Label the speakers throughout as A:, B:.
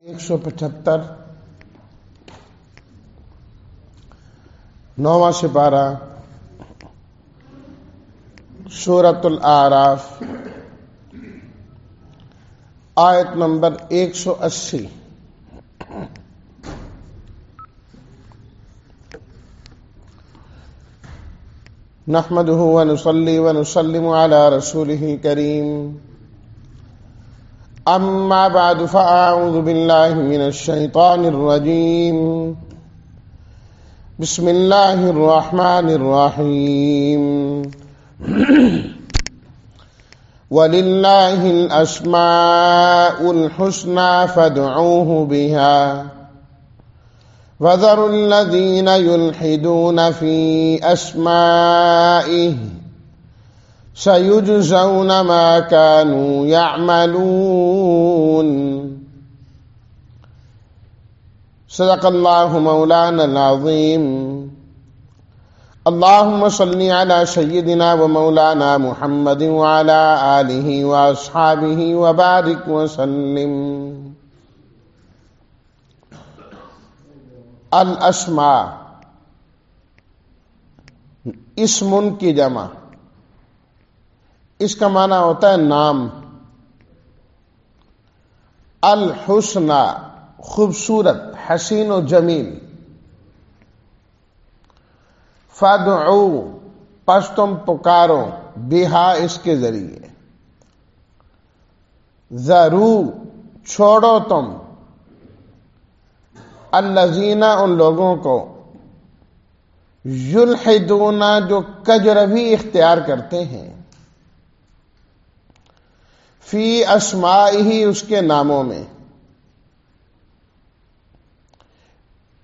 A: 175 9واں سپارہ سورۃ الاعراف آیت نمبر 180۔ نحمده ونصلي ونسلم على رسوله الكريم، اما بعد فاعوذ بالله من الشيطان الرجيم، بسم الله الرحمن الرحيم۔ ولله الاسماء الحسنى فادعوه بها وذروا الذين يلحدون في اسمائه سيجزون ما كانوا يعملون۔ صدق الله مولانا العظيم۔ اللهم صل على سيدنا ومولانا محمد وعلى آله وأصحابه وبارك وسلم۔ الاسماء اسم کی جمع، اس کا معنی ہوتا ہے نام۔ الحسنى خوبصورت، حسین و جمیل۔ فادعو پس تم پکارو، بہا اس کے ذریعے۔ ذرو چھوڑو تم، الذین ان لوگوں کو، یلحدون جو کجروی اختیار کرتے ہیں، فی اسمائہ اس کے ناموں میں،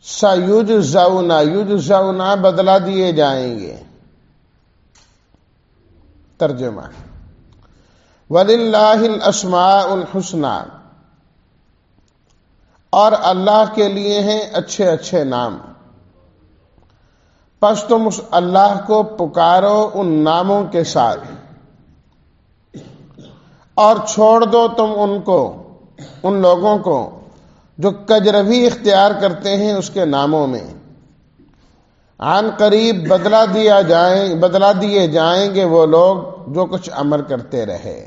A: سیجزون یجزون بدلہ دیے جائیں گے۔ ترجمہ، وللہ الاسماء الحسنى، اور اللہ کے لیے ہیں اچھے اچھے نام، پس تم اس اللہ کو پکارو ان ناموں کے ساتھ، اور چھوڑ دو تم ان لوگوں کو جو کجروی اختیار کرتے ہیں اس کے ناموں میں۔ عن قریب بدلہ دیے جائیں گے وہ لوگ جو کچھ عمل کرتے رہے۔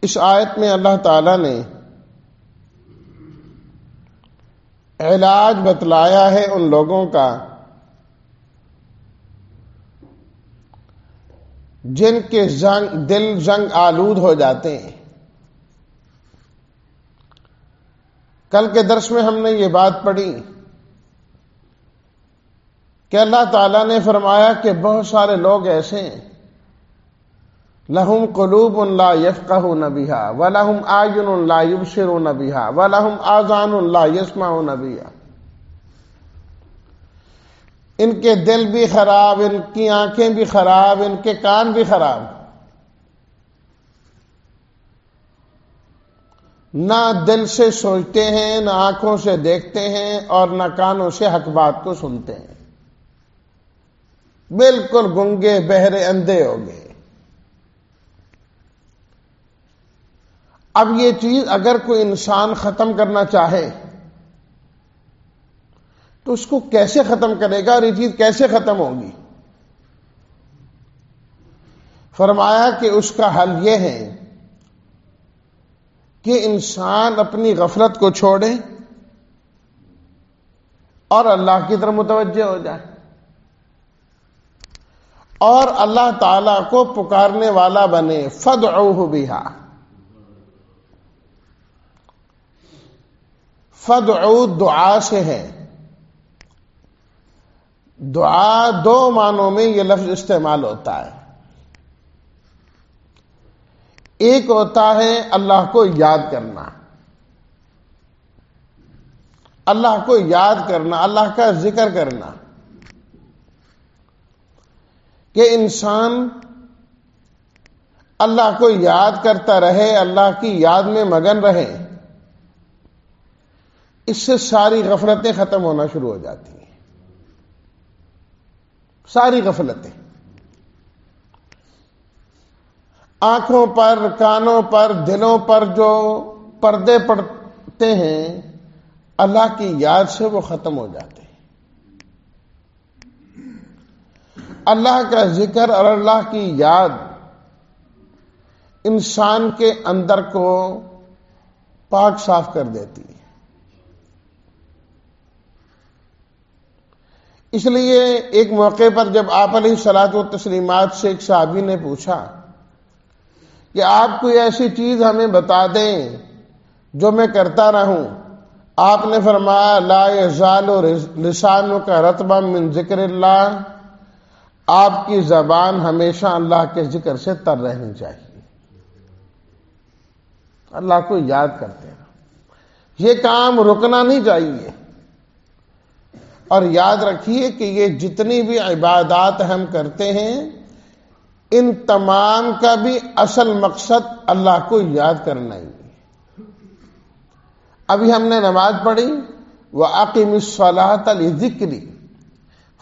A: اس آیت میں اللہ تعالی نے علاج بتلایا ہے ان لوگوں کا جن کے دل زنگ آلود ہو جاتے ہیں۔ کل کے درس میں ہم نے یہ بات پڑھی کہ اللہ تعالیٰ نے فرمایا کہ بہت سارے لوگ ایسے ہیں، لہم قلوب لا یفقہون بہا ولہم اعین لا یبصرون بہا ولہم آذان لا یسمعون بہا۔ ان کے دل بھی خراب، ان کی آنکھیں بھی خراب، ان کے کان بھی خراب، نہ دل سے سوچتے ہیں، نہ آنکھوں سے دیکھتے ہیں، اور نہ کانوں سے حق بات کو سنتے ہیں۔ بالکل گنگے بہرے اندھے ہو گئے۔ اب یہ چیز اگر کوئی انسان ختم کرنا چاہے تو اس کو کیسے ختم کرے گا، اور یہ چیز کیسے ختم ہوگی؟ فرمایا کہ اس کا حل یہ ہے کہ انسان اپنی غفلت کو چھوڑے اور اللہ کی طرف متوجہ ہو جائے، اور اللہ تعالی کو پکارنے والا بنے۔ فادعوہ بہا، فادعو دعا سے ہے۔ دعا دو معنوں میں یہ لفظ استعمال ہوتا ہے۔ ایک ہوتا ہے اللہ کو یاد کرنا، اللہ کو یاد کرنا، اللہ کا ذکر کرنا، کہ انسان اللہ کو یاد کرتا رہے، اللہ کی یاد میں مگن رہے، اس سے ساری غفلتیں ختم ہونا شروع ہو جاتی ہیں، ساری غفلتیں۔ آنکھوں پر، کانوں پر، دلوں پر جو پردے پڑتے ہیں اللہ کی یاد سے وہ ختم ہو جاتے ہیں۔ اللہ کا ذکر اور اللہ کی یاد انسان کے اندر کو پاک صاف کر دیتی ہے۔ اس لیے ایک موقع پر جب آپ علیہ الصلوۃ والتسلیمات سے ایک صحابی نے پوچھا کہ آپ کوئی ایسی چیز ہمیں بتا دیں جو میں کرتا رہوں، آپ نے فرمایا لا یزال لسانک رطبا من ذکر اللہ، آپ کی زبان ہمیشہ اللہ کے ذکر سے تر رہنی چاہیے، اللہ کو یاد کرتے رہو، یہ کام رکنا نہیں چاہیے۔ اور یاد رکھیے کہ یہ جتنی بھی عبادات ہم کرتے ہیں ان تمام کا بھی اصل مقصد اللہ کو یاد کرنا ہی ہے۔ ابھی ہم نے نماز پڑھی وَأَقِمِ الصَّلَاةَ لِذِكْرِي،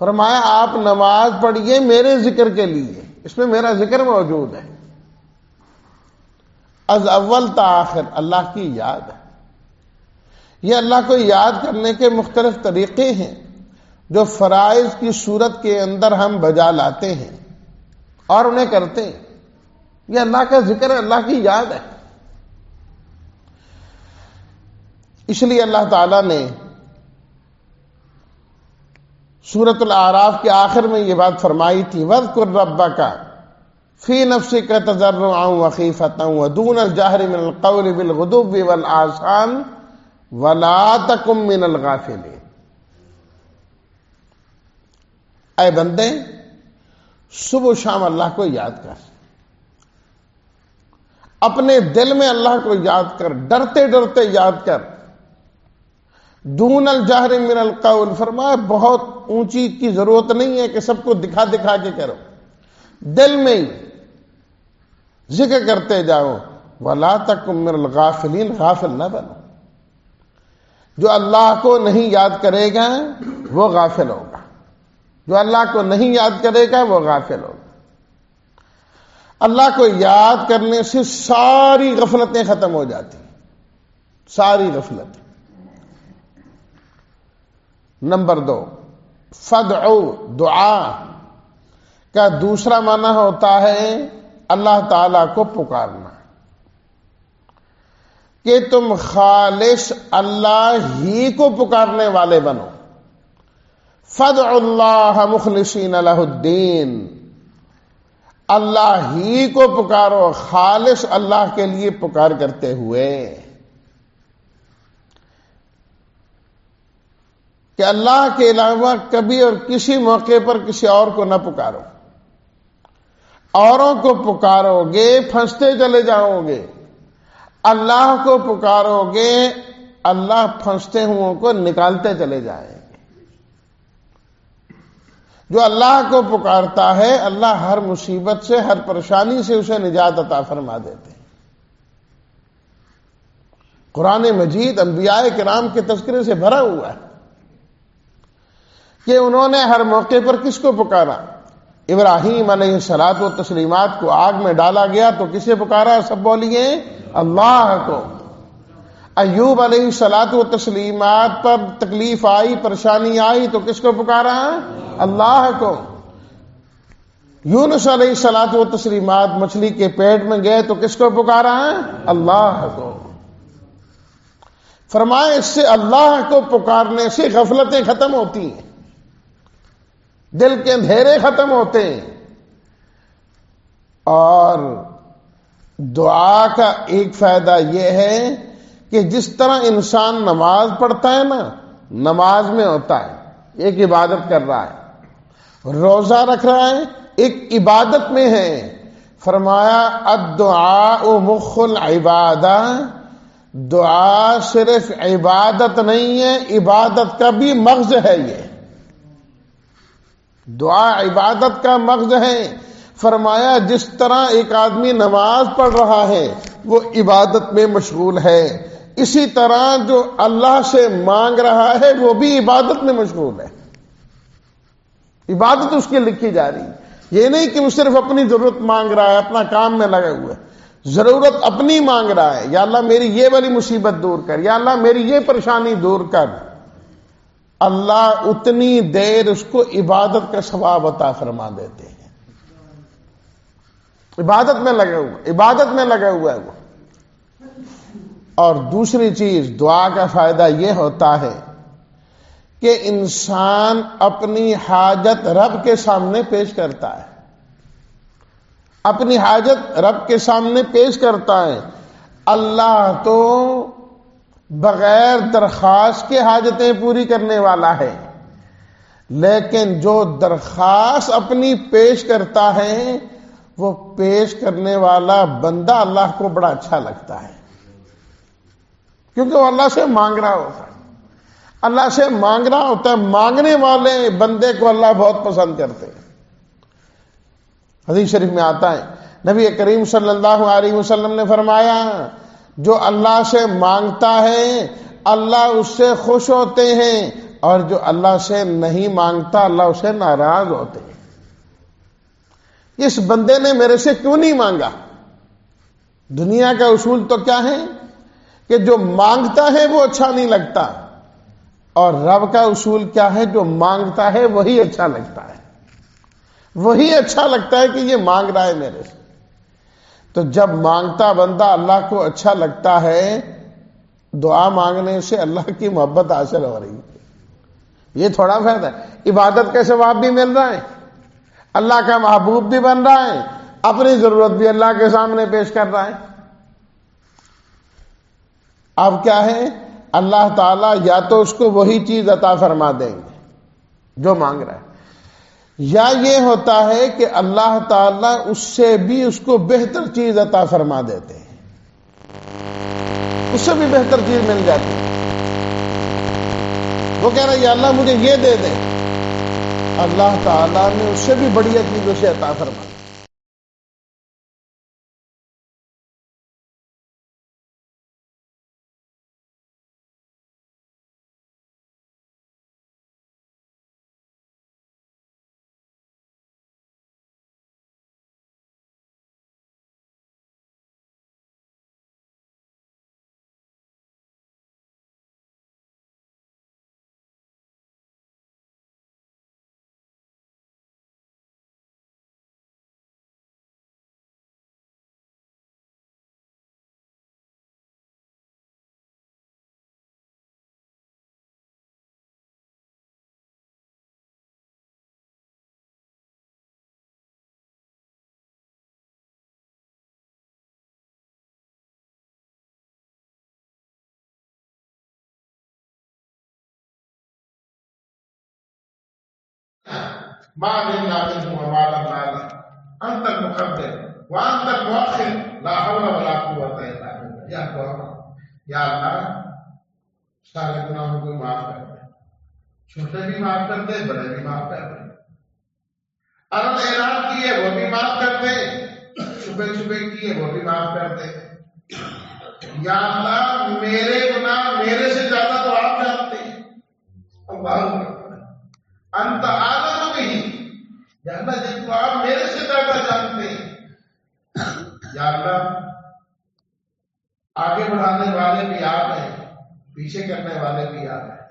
A: فرمایا آپ نماز پڑھیے میرے ذکر کے لیے، اس میں میرا ذکر موجود ہے، از اول تا آخر اللہ کی یاد ہے۔ یہ اللہ کو یاد کرنے کے مختلف طریقے ہیں جو فرائض کی صورت کے اندر ہم بجا لاتے ہیں اور انہیں کرتے ہیں، یہ اللہ کا ذکر ہے، اللہ کی یاد ہے۔ اس لیے اللہ تعالیٰ نے سورۃ الاعراف کے آخر میں یہ بات فرمائی تھی وَاذْكُرْ رَبَّكَ فِي نَفْسِكَ تَضَرُّعًا وَخِيفَةً وَدُونَ الْجَهْرِ مِنَ الْقَوْلِ بِالْغُدُوِّ وَالْآصَالِ وَلَا تَكُن مِّنَ الْغَافِلِينَ۔ اے بندے صبح و شام اللہ کو یاد کر، اپنے دل میں اللہ کو یاد کر، ڈرتے ڈرتے یاد کر۔ دون الجہر من القول، فرمایا بہت اونچی کی ضرورت نہیں ہے کہ سب کو دکھا دکھا کے کرو، دل میں ہی ذکر کرتے جاؤ۔ ولا تکن من الغافلین، غافل نہ بنو، جو اللہ کو نہیں یاد کرے گا وہ غافل ہوگا، جو اللہ کو نہیں یاد کرے گا وہ غافل ہوگا۔ اللہ کو یاد کرنے سے ساری غفلتیں ختم ہو جاتی، ساری غفلتیں۔ نمبر 2، فدعو، دعا کا دوسرا معنی ہوتا ہے اللہ تعالی کو پکارنا، کہ تم خالص اللہ ہی کو پکارنے والے بنو۔ فدعوا اللہ مخلصین لہ الدین، اللہ ہی کو پکارو خالص اللہ کے لیے پکار کرتے ہوئے، کہ اللہ کے علاوہ کبھی اور کسی موقع پر کسی اور کو نہ پکارو۔ اوروں کو پکارو گے پھنستے چلے جاؤ گے، اللہ کو پکارو گے اللہ پھنستے ہوں کو نکالتے چلے جائیں گے۔ جو اللہ کو پکارتا ہے اللہ ہر مصیبت سے، ہر پریشانی سے اسے نجات عطا فرما دیتے ہیں۔ قرآن مجید انبیاء کرام کے تذکرے سے بھرا ہوا ہے کہ انہوں نے ہر موقع پر کس کو پکارا۔ ابراہیم علیہ الصلوۃ والتسلیمات کو آگ میں ڈالا گیا تو کسے پکارا؟ سب بولیے اللہ کو۔ ایوب علیہ الصلوۃ والتسلیمات پر تکلیف آئی، پریشانی آئی تو کس کو پکارا؟ اللہ کو۔ یونس علیہ الصلوۃ والتسلیمات مچھلی کے پیٹ میں گئے تو کس کو پکارا؟ اللہ کو۔ فرمائے اس سے اللہ کو پکارنے سے غفلتیں ختم ہوتی ہیں، دل کے اندھیرے ختم ہوتے ہیں۔ اور دعا کا ایک فائدہ یہ ہے کہ جس طرح انسان نماز پڑھتا ہے نا، نماز میں ہوتا ہے ایک عبادت کر رہا ہے، روزہ رکھ رہا ہے ایک عبادت میں ہے۔ فرمایا الدعاء مخ العبادہ، دعا صرف عبادت نہیں ہے، عبادت کا بھی مغز ہے۔ یہ دعا عبادت کا مغز ہے۔ فرمایا جس طرح ایک آدمی نماز پڑھ رہا ہے وہ عبادت میں مشغول ہے، اسی طرح جو اللہ سے مانگ رہا ہے وہ بھی عبادت میں مشغول ہے، عبادت اس کی لکھی جا رہی ہے۔ یہ نہیں کہ وہ صرف اپنی ضرورت مانگ رہا ہے، اپنا کام میں لگا ہوا ہے، ضرورت اپنی مانگ رہا ہے، یا اللہ میری یہ والی مصیبت دور کر، یا اللہ میری یہ پریشانی دور کر، اللہ اتنی دیر اس کو عبادت کا ثواب عطا فرما دیتے ہیں۔ عبادت میں لگا ہوا، عبادت میں لگا ہوا ہے وہ۔ اور دوسری چیز دعا کا فائدہ یہ ہوتا ہے کہ انسان اپنی حاجت رب کے سامنے پیش کرتا ہے، اپنی حاجت رب کے سامنے پیش کرتا ہے۔ اللہ تو بغیر درخواست کے حاجتیں پوری کرنے والا ہے، لیکن جو درخواست اپنی پیش کرتا ہے وہ پیش کرنے والا بندہ اللہ کو بڑا اچھا لگتا ہے، کیونکہ وہ اللہ سے مانگ رہا ہوتا ہے، اللہ سے مانگ رہا ہوتا ہے۔ مانگنے والے بندے کو اللہ بہت پسند کرتے ہیں۔ حدیث شریف میں آتا ہے، نبی کریم صلی اللہ علیہ وسلم نے فرمایا، جو اللہ سے مانگتا ہے اللہ اس سے خوش ہوتے ہیں، اور جو اللہ سے نہیں مانگتا اللہ اس سے ناراض ہوتے ہیں۔ اس بندے نے میرے سے کیوں نہیں مانگا؟ دنیا کا اصول تو کیا ہے کہ جو مانگتا ہے وہ اچھا نہیں لگتا، اور رب کا اصول کیا ہے؟ جو مانگتا ہے وہی اچھا لگتا ہے، وہی اچھا لگتا ہے کہ یہ مانگ رہا ہے میرے سے۔ تو جب مانگتا بندہ اللہ کو اچھا لگتا ہے، دعا مانگنے سے اللہ کی محبت حاصل ہو رہی ہے۔ یہ تھوڑا فائدہ ہے، عبادت کا ثواب بھی مل رہا ہے، اللہ کا محبوب بھی بن رہا ہے، اپنی ضرورت بھی اللہ کے سامنے پیش کر رہا ہے۔ اب کیا ہے؟ اللہ تعالیٰ یا تو اس کو وہی چیز عطا فرما دیں گے جو مانگ رہا ہے، یا یہ ہوتا ہے کہ اللہ تعالیٰ اس سے بھی اس کو بہتر چیز عطا فرما دیتے ہیں، اس سے بھی بہتر چیز مل جاتی ہے۔ وہ کہہ رہا ہے یا اللہ مجھے یہ دے دے، اللہ تعالیٰ نے اس سے بھی بڑھیا چیز اسے عطا فرما دی۔ ما منا منه وما لم نعلم انت المقدم وانت المؤخر لا حول ولا قوة الا بالله۔ یا دعا، یا اللہ سارے گناہوں کو معاف کر دے، چھوٹے بھی معاف کر دے، بڑے بھی معاف کر دے، ارد اعلان کیے وہ بھی معاف کر دے، چھپے چھپے کیے وہ بھی معاف کر دے۔ یا اللہ میرے گناہ میرے سے زیادہ تو آپ جانتے ہیں، اللہ انت عالم بھی، یا اللہ جن کو آپ میرے سے زیادہ جانتے ہیں۔ یا اللہ آگے بڑھانے والے بھی آپ ہیں، پیچھے کرنے والے بھی آپ ہیں،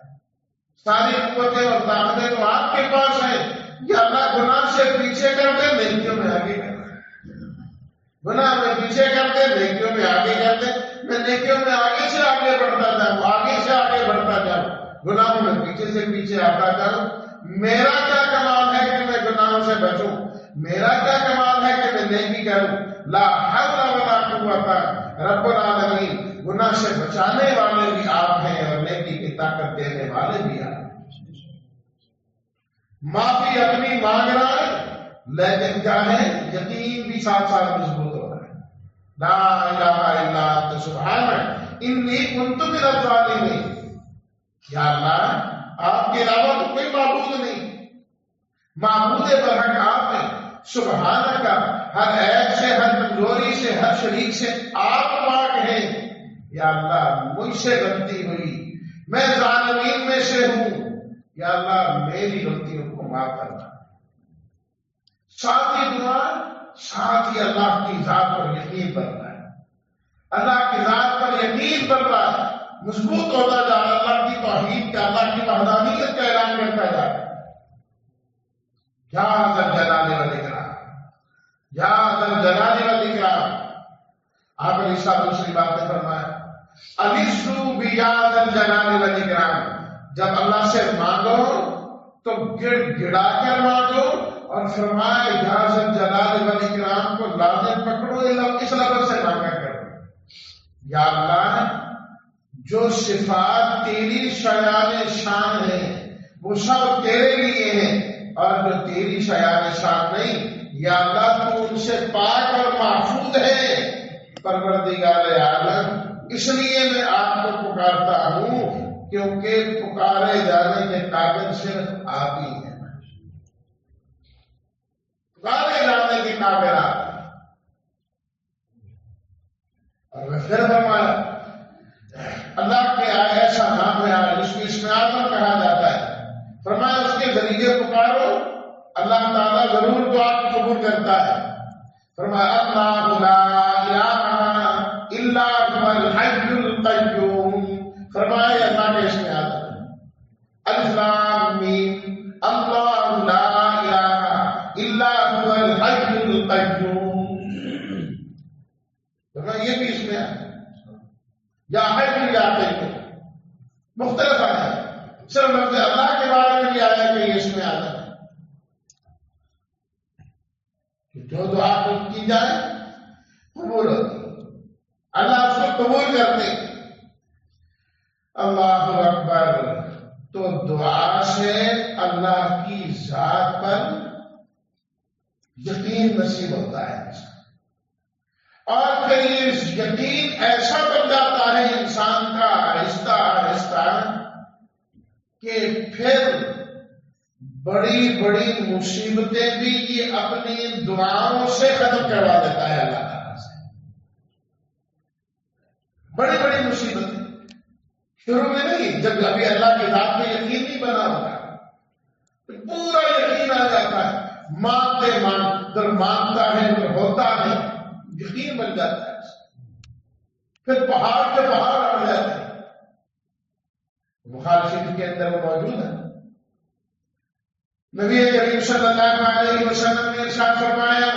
A: ساری قوتیں اور طاقتیں تو آپ کے پاس ہیں۔ یا اللہ گناہ سے پیچھے کر دے، نیکیوں میں آگے کر دے، گناہ میں پیچھے کر دے، نیکیوں میں آگے کر دے۔ میں نیکیوں میں آگے سے آگے بڑھتا جاؤں، آگے سے آگے بڑھتا جاؤں، گناہوں میں پیچھے سے پیچھے آتا جاؤں۔ میرا کیا کمال ہے کہ میں گناہوں سے بچوں، میرا کیا کمال ہے کہ میں نیکی کروں۔ لا حول ولا قوت، رب العالمین گناہ سے بچانے والے بھی آپ ہیں اور نیکی کی طاقت دینے والے بھی آپ ہیں۔ معافی اپنی مانگ رہا ہے، لیکن کیا ہے؟ یقین بھی ساتھ ساتھ مضبوط ہو رہا ہے۔ لا الہ الا انت سبحانک انی کنت من الظالمین۔ یا اللہ آپ کے علاوہ تو کوئی معبود نہیں، معبود برحق آپ ہیں۔ سبحانک، ہر عیب سے، ہر کمزوری سے، ہر شریک سے آپ پاک ہیں۔ یا اللہ مجھ سے غلطی ہوئی، میں ظالمین میں سے ہوں، یا اللہ میری غلطیوں کو معاف کرنا۔ ساتھ ہی دعا، ساتھ ہی اللہ کی ذات پر یقین بنتا ہے، اللہ کی ذات پر یقین بنتا ہے، مضبوط ہوتا جا رہا ہے، اللہ کی توحید کا، اللہ کی وحدانیت کا اعلان کرتا جا رہا ہے۔ یا ذا الجلال والاکرام، یا ذا الجلال والاکرام۔ آپ نے دوسری بات میں فرمایا الیسو بیا ذا الجلال والاکرام، جب اللہ سے مانگو تو گڑ گڑا کر مانگو، اور فرمائے یا ذا الجلال والاکرام کو لازم پکڑو، اس لفظ سے مانگا کرو، یا اللہ جو صفات تیری شایان شان ہیں وہ سب تیرے لیے ہیں، اور جو تیری شایان شان نہیں، یا اللہ تو ان سے پاک اور محفوظ ہے۔ پروردگار عالم، اس لیے میں آپ کو پکارتا ہوں کیونکہ پکارے جانے کے قابل صرف آپ ہی ہیں، پکارے جانے کے قابل آپ ہیں۔ اور میں پھر فرمایا اللہ کے ایسا نام ہے جس کو اسم اعظم کہا جاتا ہے، فرمایا اس کے ذریعے پکارو، اللہ تعالیٰ ضرور دعا کو قبول کرتا ہے۔ فرمایا اللہ لا الہ الا هو الحی القیوم، فرمایا اللہ کے اسم اعظم ہے الف لام میم، اللہ لا الہ الا هو الحی القیوم، فرمایا یہ بھی اسم ہے یا حی یا قیوم، مختلف آیا، صرف لفظ اللہ کے بارے میں بھی آیا کہ یہ اسم اعظم ہے۔ جو دعا کی جائے قبول ہوتی، اللہ اس کو قبول کرتے۔ اللہ اکبر، تو دعا سے اللہ کی ذات پر یقین نصیب ہوتا ہے، اور پھر یہ یقین ایسا بن جاتا ہے انسان کا آہستہ آہستہ کہ پھر بڑی بڑی مصیبتیں بھی یہ اپنی دعاؤں سے ختم کروا دیتا ہے اللہ تعالیٰ سے۔ بڑی بڑی مصیبتیں شروع میں نہیں، جب ابھی اللہ کی ذات میں یقین نہیں بنا ہوتا، پورا یقین آ جاتا ہے، مانتے مانتے مانتا ہے پھر ہوتا ہے، یقین بن جاتا ہے، پھر پہاڑ کے پہاڑ آ جاتے ہیں۔ بخاری شریف کے اندر وہ موجود ہے، نبی کریم صلی اللہ علیہ وسلم نے ارشاد فرمایا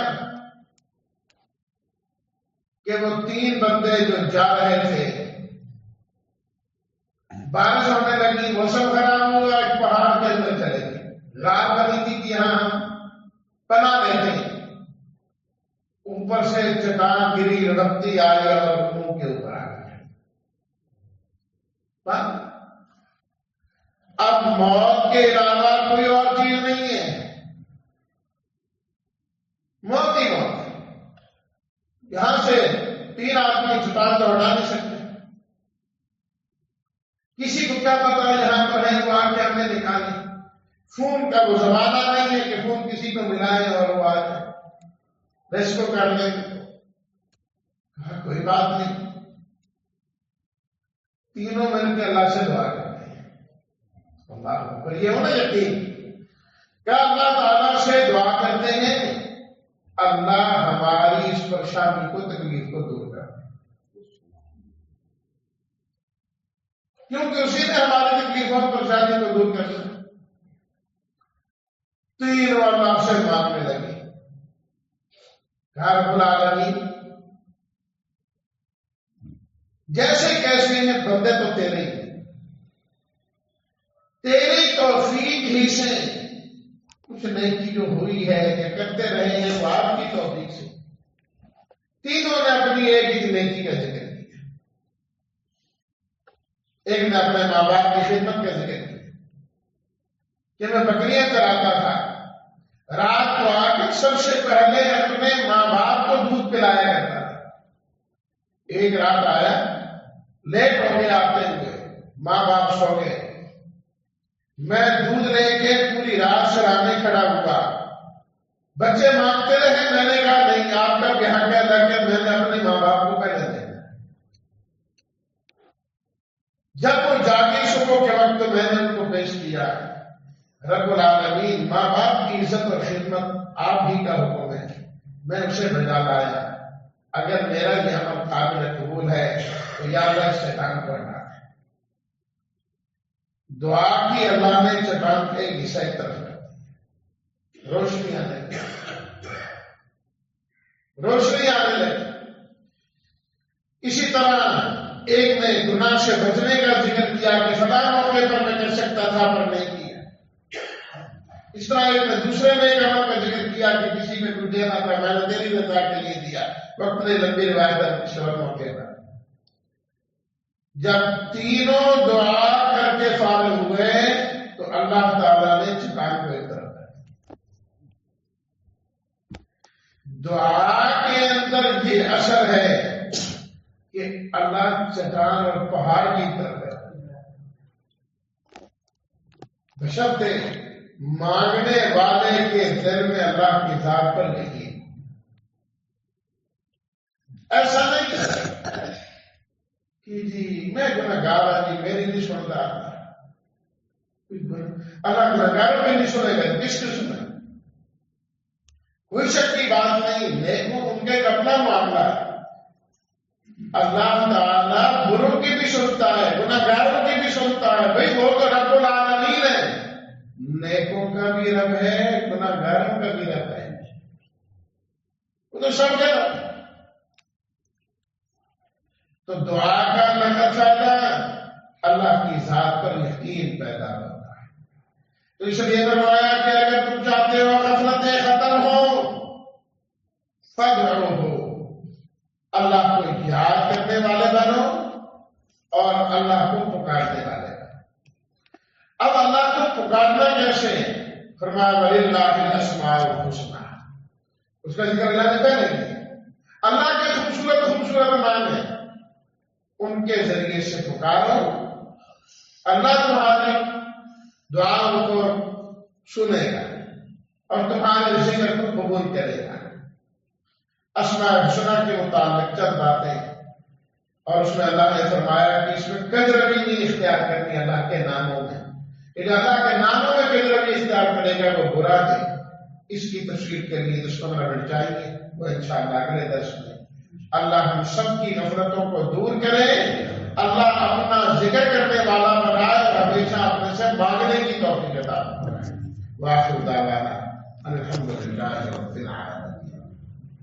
A: کہ وہ 3 بندے جو جا رہے تھے، بارش ہونے لگی، موسم خراب ہوا، ایک پہاڑ کے اندر چلے گئے، رات بنی تھی کہ یہاں پناہ لیتے ہیں، اوپر سے چٹان گری، رغبتی آئی اور منہ کے اوپر آ گئی۔ اب موت کے علاوہ کوئی اور چیز نہیں ہے، موت ہی موت ہے۔ یہاں سے 3 آدمی چٹان تو ہٹا نہیں سکتے، کسی کو کیا پتا یہاں پر ہے وہ آ کے ہم نے نکالی، خون کا وہ زمانہ نہیں ہے کہ خون کسی کو ملائے اور وہ آ جائے ریسکو کر لیں، کوئی بات نہیں، تینوں مل کے اللہ سے دعا کرتے ہیں۔ اللہ پر یہ ہونا یقین کہ اللہ تعالیٰ سے دعا کرتے ہیں، اللہ ہماری اس پریشانی کو، تکلیف کو دور کرتے ہیں، کیونکہ اسی نے ہماری تکلیف اور پریشانی کو دور کر دیا۔ تینوں اللہ سے مانگنے لگے، رب العالمین جیسے کیسے ہیں بندے تو تیرے ہی، تیری توفیق ہی سے کچھ نیکی جو ہوئی ہے یا کرتے رہے ہیں وہ آپ کی توفیق سے۔ تینوں نے اپنی ایک ہی نیکی کا ذکر کیا، ایک نے اپنے ماں باپ کی خدمت کا ذکر کیا کہ میں بکریاں چراتا تھا، رات کو آ کے سب سے پہلے اپنے ماں باپ کو دودھ پلایا کرتا تھا۔ ایک رات آیا، لیٹ ہو گیا آتے ہوئے، ماں باپ سو گئے، میں دودھ لے کے پوری رات سرانے کھڑا ہوا، بچے مانگتے رہے، میں نے کہا نہیں، آپ کا یہاں کیا تھا کہ میں نے اپنے ماں باپ کو پہلے دینا۔ جب وہ جاگے صبح کے وقت میں نے ان کو پیش کیا، رب العالمین ماں باپ کی عزت اور خدمت آپ ہی کا حکم ہے، میں اسے بجا لایا، اگر میرا یہ عمل قابل قبول ہے تو یا اللہ اس چٹان کو ہٹا دے۔ دعا کی اللہ نے چٹان کے ایک حصہ ایک طرف کر دی، روشنی آنے لگی، روشنی آنے لگی۔ اسی طرح ایک نے گناہ سے بچنے کا ذکر کیا کہ فلاں موقع پر میں کر سکتا تھا پر نہیں کیا۔ اس طرح ایک نے دوسرے نے ایک عمل کا ذکر کیا کہ کسی میں کچھ دینا تھا، میں نے تیری رضا کے لیے دیا، وقت نے لمبی روایت ہے اس موقع پر۔ جب تینوں دعا کر کے فارغ ہوئے تو اللہ تعالیٰ نے چٹان کو ایک طرف کر دیا۔ دعا کے اندر یہ اثر ہے کہ اللہ چٹان اور پہاڑ کی طرف ہے، بشرطے مانگنے والے کے دل میں اللہ کی ذات پر یقین۔ ایسا نہیں ہے کہ جی میں گناہگار آدمی میری نہیں سنتا، اللہ گناہگاروں کی نہیں سنے گا، کس کو سنے؟ کوئی شک کی بات نہیں، نیکوں ان کا ایک اپنا معاملہ ہے۔ اللہ تعالیٰ بروں کی بھی سنتا ہے، گناہگاروں کی بھی سنتا ہے، بھائی وہ تو رب العالمین ہے، نیکوں کا بھی رب ہے، گناہگاروں کا بھی رب ہے، وہ تو سب کے رب ہے۔ تو دعا کا نہ فائدہ اللہ کی ذات پر یقین پیدا ہوتا ہے۔ تو اس لیے فرمایا کہ اگر تم چاہتے ہو غفلتیں ختم ہو فادعوہ، اللہ کو یاد کرنے والے بنو اور اللہ کو پکارنے والے بنو۔ اب اللہ کو پکارنا کیسے؟ فرمایا وَلِلَّهِ الْأَسْمَاءُ الْحُسْنَىٰ، اس کا ذکر اللہ نے پہلے کیا۔ اللہ کے خوبصورت خوبصورت نام ہیں، ان کے ذریعے سے پکارو، اللہ تمہاری دعاؤں کو سنے گا اور تمہارے ذکر کو قبول کرے گا۔ اسماء الحسنیٰ کے متعلق چند باتیں، اور اس میں اللہ نے فرمایا کہ اس میں کجروی نہیں اختیار کرنی اللہ کے ناموں میں، کہ اللہ کے ناموں میں کجروی اختیار کرے گا وہ برا ہے۔ اس کی تفصیل کے لیے 10-15 منٹ چاہیے، وہ انشاءاللہ اگلے درس میں۔ اللہ ہم سب کی غفلتوں کو دور کرے، اللہ اپنا ذکر کرنے والا بنائے اور ہمیشہ اپنے سے مانگنے کی توفیق عطا فرمائے۔ وآخر دعوانا الحمدللہ رب العالمین۔